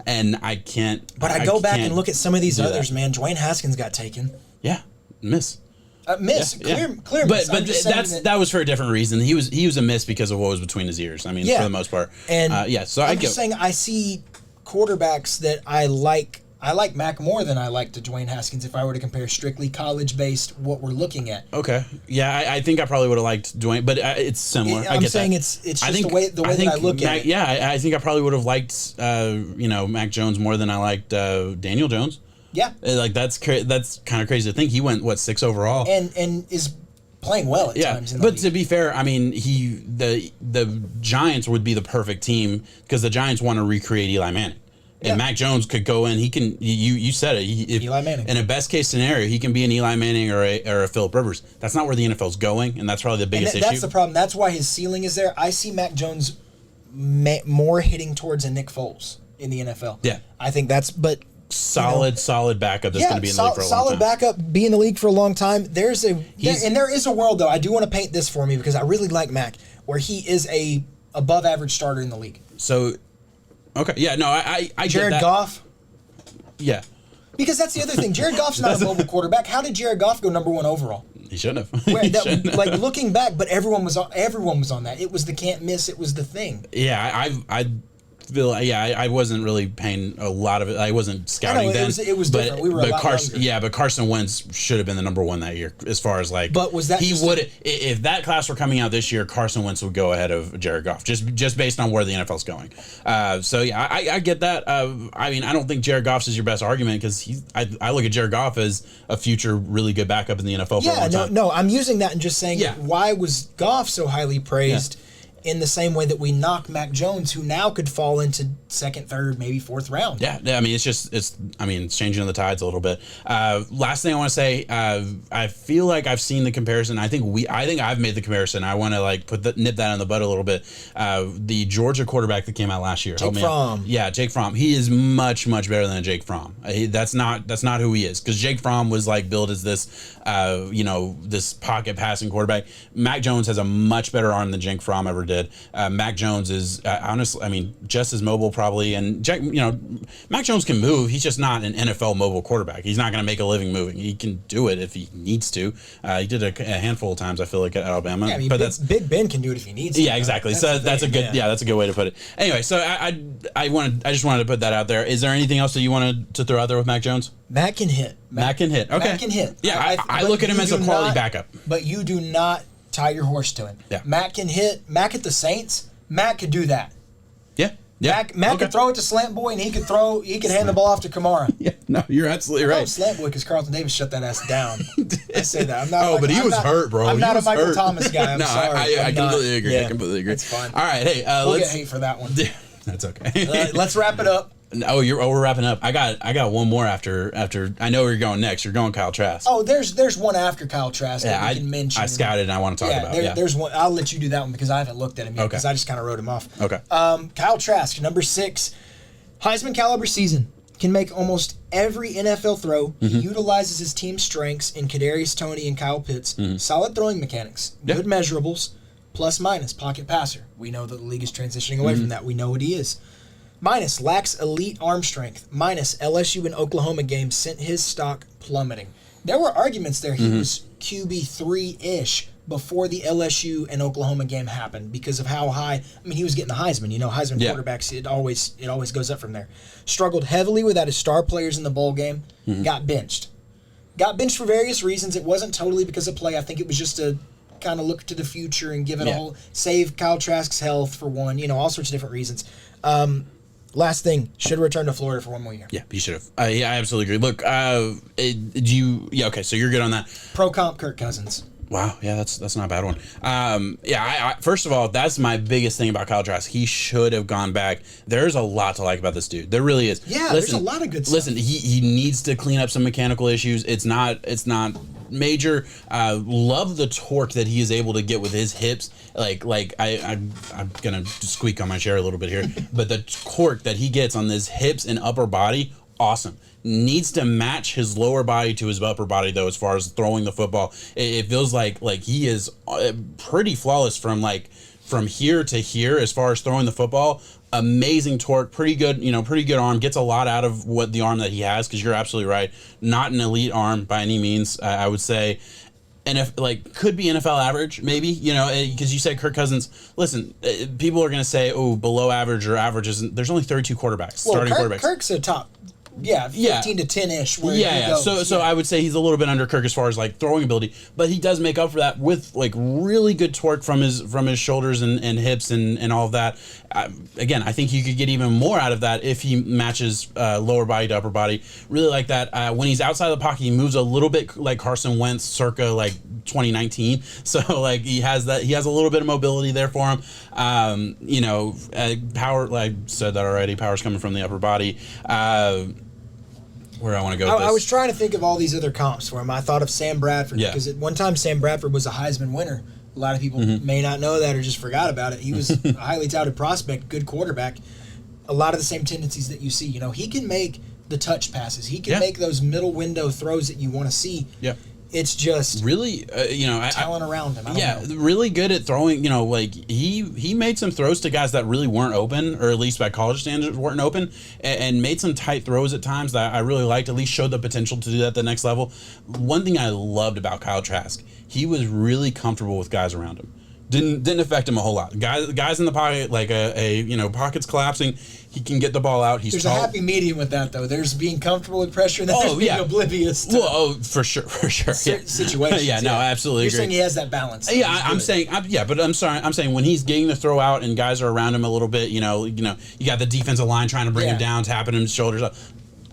And I can't. But I go back and look at some of these others, man. Dwayne Haskins got taken. Yeah, miss. Clear but miss. that was for a different reason. He was a miss because of what was between his ears. I mean, for the most part. And so I'm just saying, I see quarterbacks that I like. I like Mac more than I like Dwayne Haskins if I were to compare strictly college-based what we're looking at. Okay. Yeah, I think I probably would have liked Dwayne, but it's similar. I'm saying it's just the way that I look at it. Yeah, I think I probably would have liked Mac Jones more than I liked Daniel Jones. Yeah, that's kind of crazy to think. He went 6 overall, and is playing well at times. But to be fair, I mean, the Giants would be the perfect team because the Giants want to recreate Eli Manning, and Mac Jones could go in. He can. You said it. Eli Manning. In a best case scenario, he can be an Eli Manning or a Phillip Rivers. That's not where the NFL's going, and that's probably the biggest issue. That's the problem. That's why his ceiling is there. I see Mac Jones more hitting towards a Nick Foles in the NFL. Yeah, I think that's solid backup that's going to be in the league for a long time. Solid backup, be in the league for a long time. There is a world, though, I do want to paint this for me because I really like Mac, where he is a above average starter in the league. So, okay, yeah, no, I Jared get that. Goff? Yeah. Because that's the other thing. Jared Goff's not a mobile quarterback. How did Jared Goff go number 1 overall? He shouldn't have. Looking back, but everyone was on that. It was the can't miss. It was the thing. Yeah, I wasn't really paying a lot of it. I wasn't scouting then. It was different. We were a lot Carson, younger. yeah, but Carson Wentz should have been the number one that year as far as like. But was that he would if that class were coming out this year, Carson Wentz would go ahead of Jared Goff just based on where the NFL's going. So yeah, I get that. I mean, I don't think Jared Goff's is your best argument because I look at Jared Goff as a future really good backup in the NFL. Yeah, for a long time. no, I'm using that and just saying, Yeah. why was Goff so highly praised? In the same way that we knock Mac Jones, who now could fall into second, third, maybe fourth round. Yeah, I mean, it's changing of the tides a little bit. Last thing I want to say, I feel like I've seen the comparison. I think I've made the comparison. I want to like nip that in the bud a little bit. The Georgia quarterback that came out last year, Jake Fromm. Yeah, Jake Fromm. He is much better than a Jake Fromm. That's not who he is because Jake Fromm was like billed as this, this pocket passing quarterback. Mac Jones has a much better arm than Jake Fromm ever did. Mac Jones is honestly, I mean, just as mobile probably, and Mac Jones can move. He's just not an NFL mobile quarterback. He's not going to make a living moving. He can do it if he needs to. He did a handful of times, I feel like, at Alabama. Yeah, I mean, but Big Ben can do it if he needs to. Yeah, exactly. That's a good way to put it. Anyway, so I just wanted to put that out there. Is there anything else that you wanted to throw out there with Mac Jones? Mac can hit. Mac can hit. Okay. Mac can hit. Yeah, I look at him as a quality backup. But you do not tie your horse to him. Yeah. Mac can hit. Mac at the Saints. Mac could do that. Yeah. Mac could throw it to Slant Boy, and he could hand the ball off to Kamara. Yeah, no, you're absolutely right. Slant Boy because Carlton Davis shut that ass down. I say that. I'm not. But he was hurt, bro. I'm not a Michael hurt. Thomas guy. I'm sorry. I completely agree. Yeah, I completely agree. That's fine. All right, hey, we'll get hate for that one. That's okay. Let's wrap it up. We're wrapping up. I got one more after. I know where you're going next. You're going Kyle Trask. Oh, there's one after Kyle Trask that we can mention. I scouted and I want to talk about. There's one. I'll let you do that one because I haven't looked at him yet because I just kind of wrote him off. Okay. Kyle Trask, number 6, Heisman caliber season. Can make almost every NFL throw. He utilizes his team's strengths in Kadarius Toney and Kyle Pitts. Solid throwing mechanics. Good measurables. Plus minus pocket passer. We know that the league is transitioning away from that. We know what he is. Minus, lacks elite arm strength. Minus, LSU and Oklahoma games sent his stock plummeting. There were arguments there he was QB3-ish before the LSU and Oklahoma game happened because of how high. I mean, he was getting the Heisman. Heisman quarterbacks, it always goes up from there. Struggled heavily without his star players in the bowl game. Got benched. Got benched for various reasons. It wasn't totally because of play. I think it was just to kind of look to the future and give it a whole, save Kyle Trask's health for one, all sorts of different reasons. Last thing, should have returned to Florida for one more year. Yeah, he should have. I absolutely agree. Look, okay, so you're good on that. Pro comp Kirk Cousins. Wow, yeah, that's not a bad one. I first of all, that's my biggest thing about Kyle Trask. He should have gone back. There's a lot to like about this dude. There really is. Yeah, there's a lot of good stuff. Listen, he needs to clean up some mechanical issues. It's not major. Love the torque that he is able to get with his hips. I'm gonna squeak on my chair a little bit here, but the torque that he gets on his hips and upper body, awesome. Needs to match his lower body to his upper body though, as far as throwing the football. It feels like he is pretty flawless from here to here as far as throwing the football. Amazing torque, pretty good arm. Gets a lot out of what the arm that he has, because you're absolutely right. Not an elite arm by any means, I would say. And if could be NFL average, maybe, because you said Kirk Cousins. Listen, people are going to say, oh, below average or average isn't. There's only 32 quarterbacks, starting quarterbacks. Kirk's a top. 15 to 10-ish. So I would say he's a little bit under Kirk as far as throwing ability, but he does make up for that with really good torque from his shoulders and hips and all of that. Again, I think you could get even more out of that if he matches lower body to upper body. Really like that. When he's outside of the pocket, he moves a little bit like Carson Wentz, circa 2019. So he has that. He has a little bit of mobility there for him. Power. I said that already. Power's coming from the upper body. Where I want to go with this. I was trying to think of all these other comps for him. I thought of Sam Bradford because at one time Sam Bradford was a Heisman winner. A lot of people may not know that or just forgot about it. He was a highly touted prospect, good quarterback. A lot of the same tendencies that you see. He can make the touch passes. He can make those middle window throws that you want to see. Yeah. It's just really, talent around him. I don't know. Really good at throwing. He made some throws to guys that really weren't open, or at least by college standards weren't open, and made some tight throws at times that I really liked. At least showed the potential to do that at the next level. One thing I loved about Kyle Trask, he was really comfortable with guys around him. didn't affect him a whole lot. Guys in the pocket, like pockets collapsing, he can get the ball out. There's a happy medium with that, though. There's being comfortable with pressure, and then there's being oblivious to for sure. Situations. Yeah, no, absolutely. You're saying he has that balance. Yeah, I'm saying when he's getting to throw out and guys are around him a little bit, you got the defensive line trying to bring him down, tapping his shoulders up.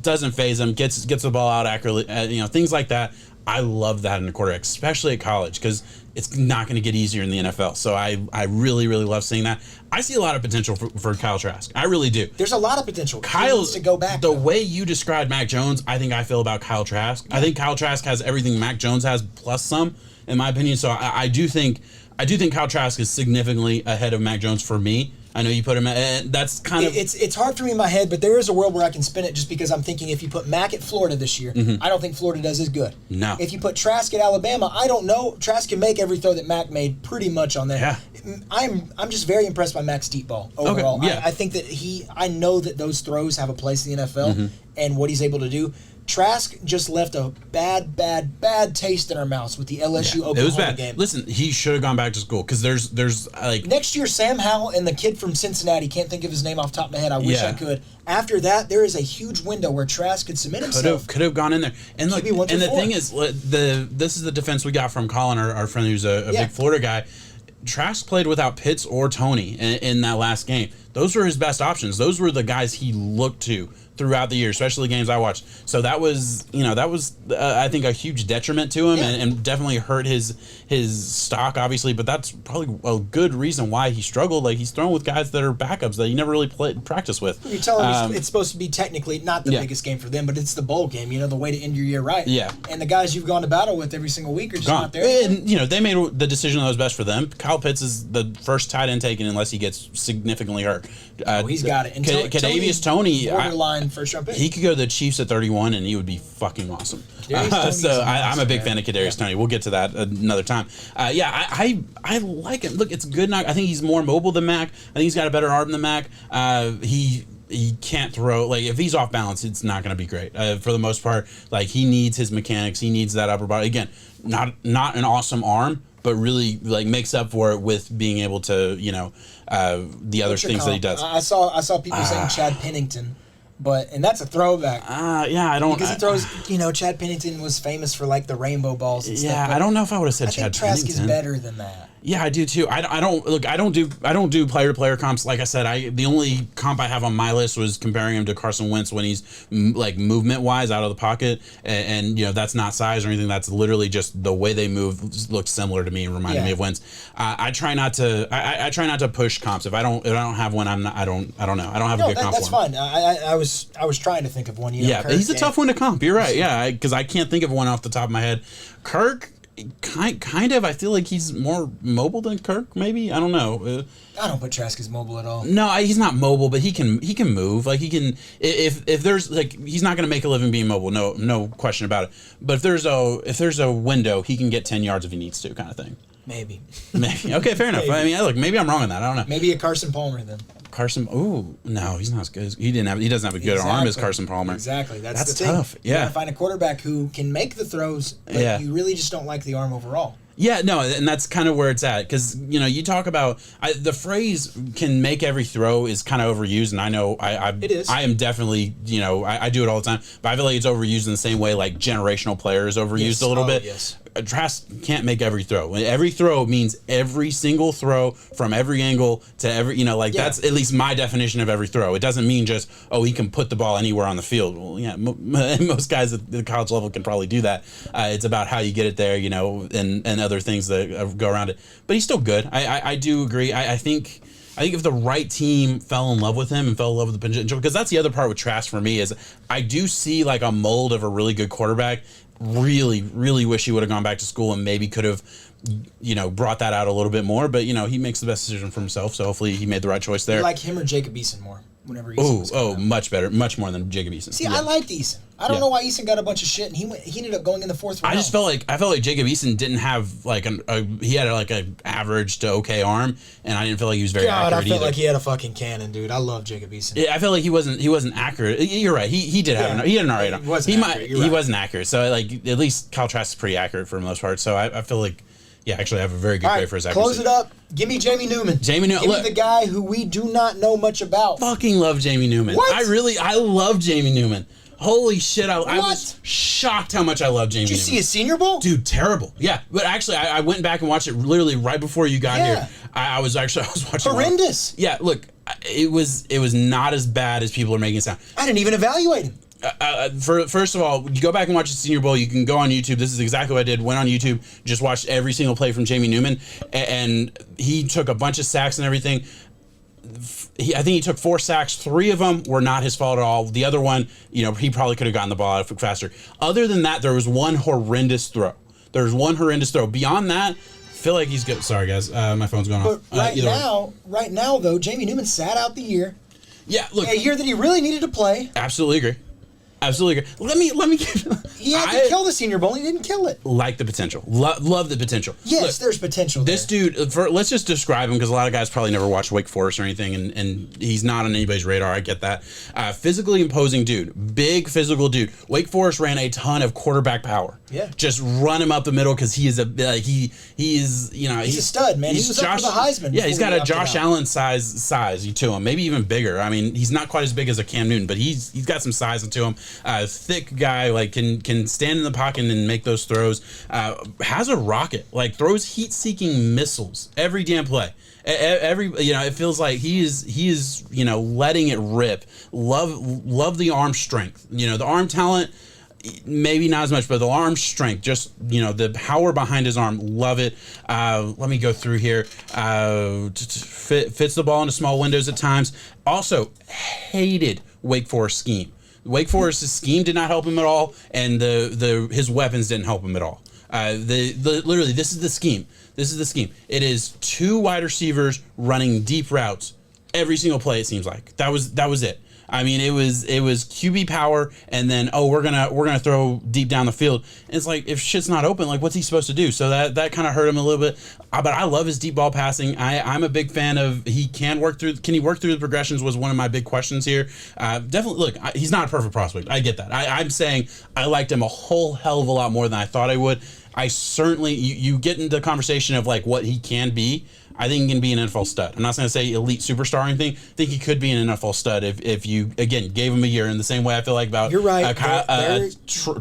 Doesn't phase him, gets the ball out accurately, things like that. I love that in a quarterback, especially at college, because it's not going to get easier in the NFL. So I really, really love seeing that. I see a lot of potential for Kyle Trask. I really do. There's a lot of potential. Kyle needs to go back. The way you described Mac Jones, I think I feel about Kyle Trask. Yeah. I think Kyle Trask has everything Mac Jones has plus some, in my opinion. So I do think Kyle Trask is significantly ahead of Mac Jones for me. I know you put him at, that's kind of... It's hard for me in my head, but there is a world where I can spin it just because I'm thinking if you put Mac at Florida this year, I don't think Florida does as good. No. If you put Trask at Alabama, I don't know. Trask can make every throw that Mac made pretty much on there. Yeah. I'm just very impressed by Mac's deep ball overall. Okay. Yeah. I think that I know that those throws have a place in the NFL and what he's able to do. Trask just left a bad taste in our mouths with the LSU Oklahoma it was bad. game. Listen, he should have gone back to school because there's like next year Sam Howell and the kid from Cincinnati, can't think of his name off the top of my head. I wish I could. After that, there is a huge window where Trask could submit himself. Could have gone in there. And look, and the thing is, this is the defense we got from Colin, our friend who's a big Florida guy. Trask played without Pitts or Tony in that last game. Those were his best options. Those were the guys he looked to throughout the year, especially the games I watched. So that was I think a huge detriment to him and definitely hurt his stock, obviously. But that's probably a good reason why he struggled. Like, he's thrown with guys that are backups that he never really practiced with. You tell him it's supposed to be technically not the biggest game for them, but it's the bowl game. The way to end your year right. Yeah. And the guys you've gone to battle with every single week are just not there. And they made the decision that was best for them. Kyle Pitts is the first tight end taken unless he gets significantly hurt. He's got it. And Kadarius Toney, borderline first round pick. He could go to the Chiefs at 31, and he would be fucking awesome. So I'm a big fan of Kadarius Toney. We'll get to that another time. I like him. Look, it's good. I think he's more mobile than Mac. I think he's got a better arm than Mac. He can't throw. Like, if he's off balance, it's not going to be great. For the most part, like, he needs his mechanics. He needs that upper body. Again, not an awesome arm, but really like makes up for it with being able to the other things that he does. I saw people saying Chad Pennington. And that's a throwback. I don't... Because he throws, Chad Pennington was famous for, like, the rainbow balls and stuff. Yeah, I don't know if I would have said Chad Pennington. I think Trask is better than that. Yeah, I do too. I don't do player comps. Like I said, the only comp I have on my list was comparing him to Carson Wentz when he's like movement wise out of the pocket, and that's not size or anything. That's literally just the way they move looks similar to me and reminded me of Wentz. I try not to push comps. If I don't have one, I don't know. I don't have a good comp. That's fine. I was trying to think of one. Kirk, he's a tough one to comp. You're right. Yeah, because I can't think of one off the top of my head. Kirk. Kind of. I feel like he's more mobile than Kirk. Maybe, I don't know. I don't put Trask as mobile at all. No, he's not mobile, but he can move. Like, he can. If there's like, he's not going to make a living being mobile. No question about it. But if there's a window, he can get 10 yards if he needs to, kind of thing. Maybe. Okay, fair enough. I mean, look, maybe I'm wrong on that. I don't know. Maybe a Carson Palmer then. No, he's not as good. He doesn't have a good arm as Carson Palmer. Exactly. That's the tough. Thing. You gotta find a quarterback who can make the throws, but you really just don't like the arm overall. Yeah, no, and that's kind of where it's at. Because, you talk about the phrase "can make every throw" is kind of overused, and I know it is. I am definitely, I do it all the time, but I feel like it's overused in the same way like generational player is overused a little bit. Yes. Trask can't make every throw. Every throw means every single throw from every angle to every, that's at least my definition of every throw. It doesn't mean just, he can put the ball anywhere on the field. Well, yeah, most guys at the college level can probably do that. It's about how you get it there, and other things that go around it. But he's still good. I do agree. I think if the right team fell in love with him and fell in love with the potential, because that's the other part with Trask for me is I do see like a mold of a really good quarterback. Really, really wish he would have gone back to school and maybe could have, brought that out a little bit more. But, he makes the best decision for himself. So hopefully he made the right choice there. You like him or Jacob Eason more? Whenever Eason much better, much more than Jacob Eason. See, I liked Eason. I don't know why Eason got a bunch of shit, and he ended up going in the fourth round. I felt like Jacob Eason didn't have like he had like an average to okay arm, and I didn't feel like he was very accurate. I felt like he had a fucking cannon, dude. I love Jacob Eason. Yeah, I felt like he wasn't accurate. You're right. He did have he had an alright arm. He wasn't accurate. So like at least Kyle Trask is pretty accurate for the most part. So I feel like Yeah, actually, I have a very good All grade right, for his accuracy. close it up. Give me Jamie Newman. Jamie Newman. Give Look, me the guy who we do not know much about. fucking love Jamie Newman. What? I love Jamie Newman. Holy shit, I was What? shocked how much I love Jamie Did you Newman. see his Senior Bowl? Dude, terrible. Yeah, but actually, I went back and watched it literally right before you got Yeah. here. I was watching. Horrendous. Yeah, look, it was not as bad as people are making it sound. I didn't even evaluate him. First of all, you go back and watch the Senior Bowl. You can go on YouTube. This is exactly what I did. Went on YouTube, just watched every single play from Jamie Newman, and he took a bunch of sacks and everything. I think he took 4 sacks. 3 of them were not his fault at all. The other one, he probably could have gotten the ball out faster. Other than that, there was one horrendous throw. Beyond that, feel like he's good. Sorry, guys. My phone's going off. But right now, though, Jamie Newman sat out the year. Yeah, look. A year that he really needed to play. Absolutely agree. Let me give. He had to kill the Senior Bowl. He didn't kill it. Like the potential. Love the potential. Yes, Look, there's potential This there. dude, let's just describe him, because a lot of guys probably never watched Wake Forest or anything, and he's not on anybody's radar. I get that. Physically imposing dude. Big physical dude. Wake Forest ran a ton of quarterback power. Yeah. Just run him up the middle, because he is he's a stud, man. He was up for the Heisman. Yeah, he's got a opted Josh out. Allen size to him, maybe even bigger. I mean, he's not quite as big as a Cam Newton, but he's got some size to him. Thick guy, like can stand in the pocket and make those throws. Has a rocket, like throws heat-seeking missiles every damn play. It feels like he is letting it rip. Love the arm strength. The arm talent, maybe not as much, but the arm strength, just the power behind his arm, love it. Let me go through here. Fits the ball into small windows at times. Also hated Wake Forest scheme. Wake Forest's scheme did not help him at all, and his weapons didn't help him at all. Literally, this is the scheme. It is 2 wide receivers running deep routes every single play. It seems like that was it. I mean, it was QB power, and then we're gonna throw deep down the field. And it's like, if shit's not open, like what's he supposed to do? So that kind of hurt him a little bit. But I love his deep ball passing. I'm a big fan of. Can he work through the progressions? Was one of my big questions here. Definitely. Look, he's not a perfect prospect. I get that. I'm saying I liked him a whole hell of a lot more than I thought I would. I certainly you get into the conversation of like what he can be. I think he can be an NFL stud. I'm not going to say elite superstar or anything. I think he could be an NFL stud if you, again, gave him a year in the same way I feel like about You're right.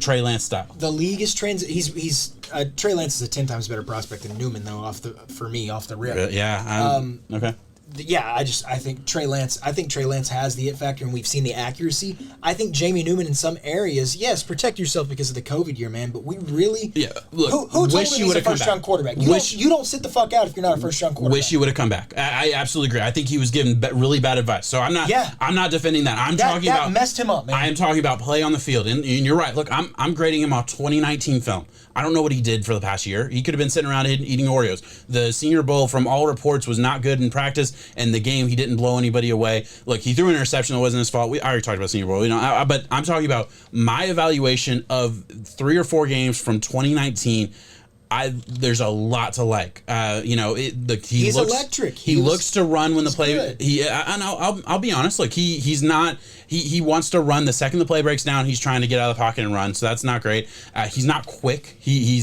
Trey Lance style. The league is he's Trey Lance is a 10 times better prospect than Newman, though, off the rip. Yeah. Okay. Yeah, I think Trey Lance has the it factor, and we've seen the accuracy. I think Jamie Newman in some areas, yes, protect yourself because of the COVID year, man. But we really, Look, who told him he's a first round quarterback? You don't sit the fuck out if you're not a first round quarterback. Wish he would have come back. I absolutely agree. I think he was given really bad advice. So I'm not defending that. That messed him up, man. I am talking about play on the field, and you're right. Look, I'm grading him off 2019 film. I don't know what he did for the past year. He could have been sitting around eating Oreos. The Senior Bowl, from all reports, was not good in practice, and the game, he didn't blow anybody away. Look, he threw an interception that wasn't his fault. I already talked about Senior Bowl, but I'm talking about my evaluation of 3 or 4 games from 2019. There's a lot to like. He's electric. He looks to run when the play. Good. I'll be honest. Like he's not. He wants to run the second the play breaks down. He's trying to get out of the pocket and run. So that's not great. He's not quick. He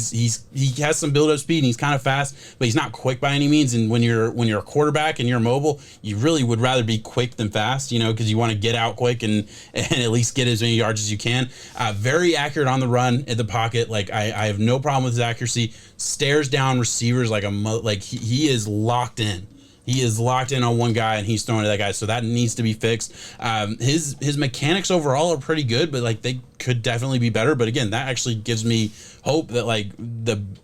has some build up speed and he's kind of fast, but he's not quick by any means. And when you're a quarterback and you're mobile, you really would rather be quick than fast. Because you want to get out quick and at least get as many yards as you can. Very accurate on the run in the pocket. Like I have no problem with his accuracy. Stares down receivers like he is locked in. He is locked in on one guy and he's throwing to that guy, so that needs to be fixed. His mechanics overall are pretty good, but like they could definitely be better. But again, that actually gives me hope that like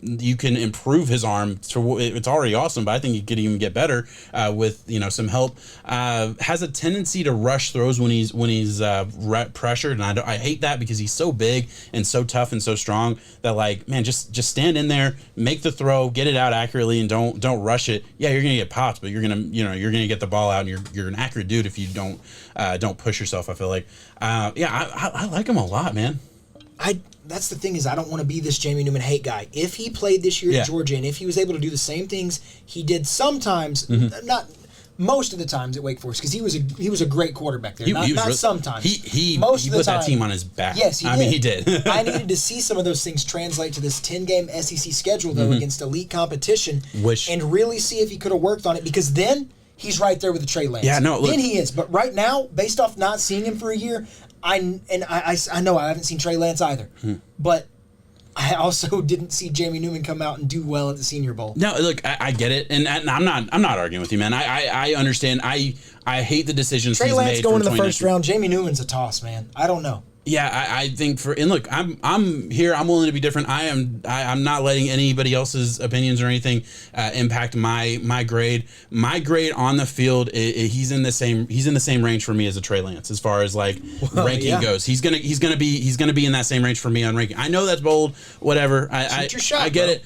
you can improve his arm. It's already awesome, but I think he could even get better with some help. Has a tendency to rush throws when he's pressured, and I hate that because he's so big and so tough and so strong that like, man, just stand in there, make the throw, get it out accurately, and don't rush it. Yeah, you're gonna get pops, but you're gonna get the ball out, and you're an accurate dude if you don't push yourself. I feel like, I like him a lot, man. That's the thing is I don't want to be this Jamie Newman hate guy. If he played this year at Georgia and if he was able to do the same things he did sometimes, not most of the times at Wake Forest, because he was a great quarterback there. Not really, sometimes. He most of the put time, that team on his back. Yes, he did. I mean, he did. I needed to see some of those things translate to this 10-game SEC schedule, though, against elite competition, and really see if he could have worked on it, because then he's right there with the Trey Lance. Yeah, no, look. Then he is. But right now, based off not seeing him for a year, I know I haven't seen Trey Lance either, but I also didn't see Jamie Newman come out and do well at the Senior Bowl. No, look, I get it, and I'm not arguing with you, man. I understand. I hate the decisions Trey he's Lance made going for in the first round. Jamie Newman's a toss, man. I don't know. Yeah, I think look, I'm here. I'm willing to be different. I'm not letting anybody else's opinions or anything impact my grade. My grade on the field, he's in the same range for me as a Trey Lance as far as like ranking goes. He's gonna be in that same range for me on ranking. I know that's bold, whatever. I get it.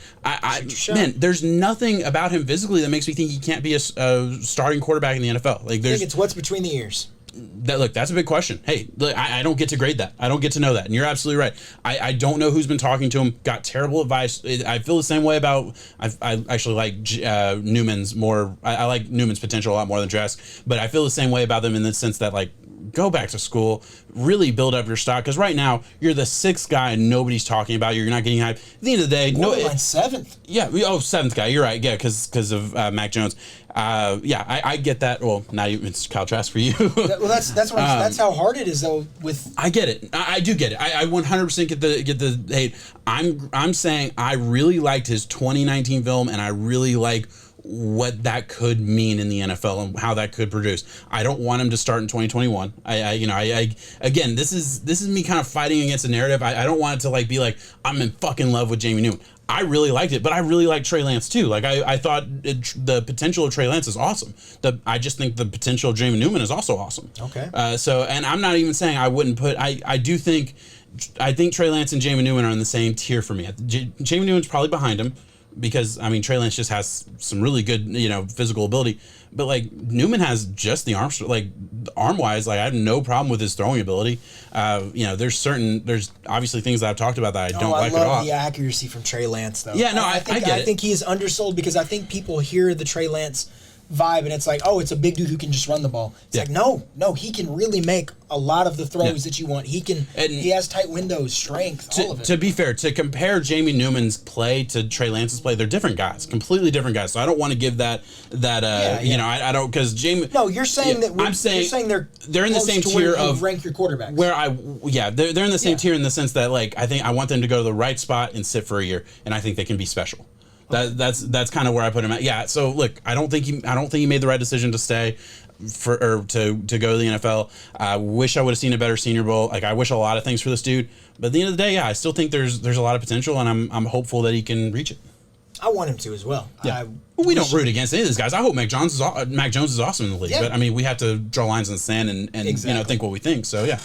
Man, there's nothing about him physically that makes me think he can't be a starting quarterback in the NFL. Like, I think it's what's between the ears. That's a big question. Hey, look, I don't get to grade that. I don't get to know that. And you're absolutely right. I don't know who's been talking to him. Got terrible advice. I feel the same way about. I actually like Newman's more. I like Newman's potential a lot more than Trask. But I feel the same way about them in the sense that, like, go back to school, really build up your stock. Because right now you're the sixth guy and nobody's talking about you. You're not getting hype. At the end of the day, seventh. Yeah. Seventh guy. You're right. Yeah, because of Mac Jones. I get that. Well, now it's Kyle Trask for you. That's how hard it is, though. I get it. I do get it. I 100% get the hate. I'm saying I really liked his 2019 film, and I really like what that could mean in the NFL and how that could produce. I don't want him to start in 2021. Again, this is me kind of fighting against a narrative. I don't want it to like be like I'm in fucking love with Jamie Newman. I really liked it, but I really like Trey Lance too. Like I thought the potential of Trey Lance is awesome. I just think the potential of Jamie Newman is also awesome. Okay. And I'm not even saying I wouldn't put. I think Trey Lance and Jamie Newman are in the same tier for me. Jamie Newman's probably behind him, because I mean Trey Lance just has some really good physical ability, but like Newman has just the arm wise, like I have no problem with his throwing ability. There's obviously things that I've talked about that I don't like at all. I love the accuracy from Trey Lance though. Yeah, no, I think he is undersold, because I think people hear the Trey Lance vibe and it's like, oh, it's a big dude who can just run the ball. It's like, no, he can really make a lot of the throws that you want. He has tight windows, strength, all of it. To be fair, to compare Jamie Newman's play to Trey Lance's play, they're different guys, completely different guys. So I don't want to give that I don't, because Jamie. No, you're saying that. I'm saying you're saying they're in the same tier of rank your quarterbacks. They're in the same tier in the sense that like I think I want them to go to the right spot and sit for a year, and I think they can be special. That's kind of where I put him at. Yeah. So look, I don't think he made the right decision to stay to go to the NFL. I wish I would have seen a better Senior Bowl. Like I wish a lot of things for this dude. But at the end of the day, I still think there's a lot of potential, and I'm hopeful that he can reach it. I want him to as well. Yeah. We don't root against any of these guys. I hope Mac Jones is awesome in the league. Yeah. But I mean, we have to draw lines in the sand and think what we think. So yeah.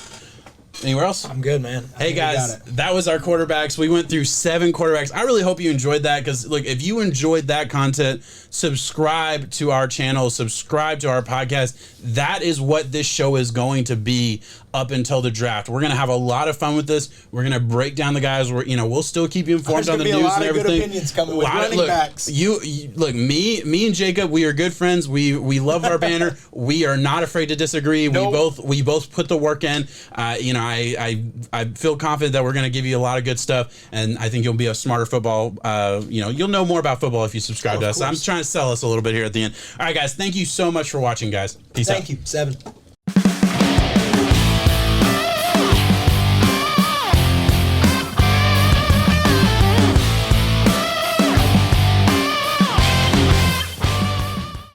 Anywhere else? I'm good, man. Hey guys, that was our quarterbacks. We went through 7 quarterbacks. I really hope you enjoyed that, because look, if you enjoyed that content, subscribe to our channel, subscribe to our podcast. That is what this show is going to be up until the draft. We're going to have a lot of fun with this. We're going to break down the guys. We'll still keep you informed on the news and everything. There's going to be a lot of good opinions coming with running backs. Look, me and Jacob, we are good friends. We love our banner. We are not afraid to disagree. Nope. We both put the work in. I feel confident that we're going to give you a lot of good stuff, and I think you'll be a smarter football. You'll know more about football if you subscribe to us. I'm trying to sell us a little bit here at the end. All right, guys. Thank you so much for watching, guys. Peace out. Thank you. 7.